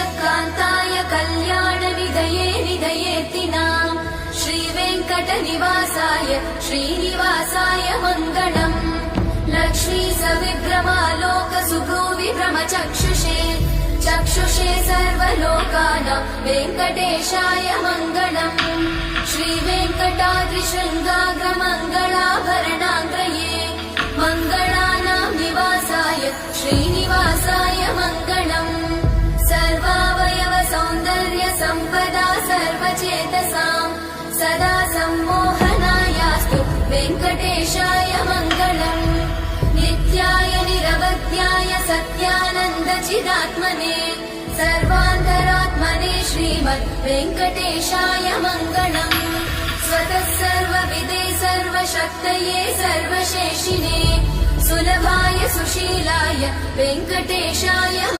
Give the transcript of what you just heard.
श्रीयकान्ताय कल्याणनिधये निधयेतिनाम् श्रीवेङ्कटनिवासाय श्रीनिवासाय मङ्गलम् लक्ष्मी सविभ्रमालोकसुभ्रूविभ्रमचक्षुषे चक्षुषे सर्वलोकानां वेङ्कटेशाय मङ्गलम् श्रीवेङ्कटाद्रिशृङ्गाग्रमङ्गलाभरणाङ्ग्रये मङ्गलानां निवासाय श्रीनिवासाय मङ्गलम् सर्वावयव सौन्दर्य सम्पदा सर्वचेतसां सदा सम्मोहनायास्तु वेङ्कटेशाय मङ्गलम् नित्याय निरवध्याय सत्यानन्दचिदात्मने सर्वान्तरात्मने श्रीमद् वेङ्कटेशाय मङ्गलम् स्वतः सर्वविदे सर्वशक्तये सर्वशेषिणे सुलभाय सुशीलाय वेङ्कटेशाय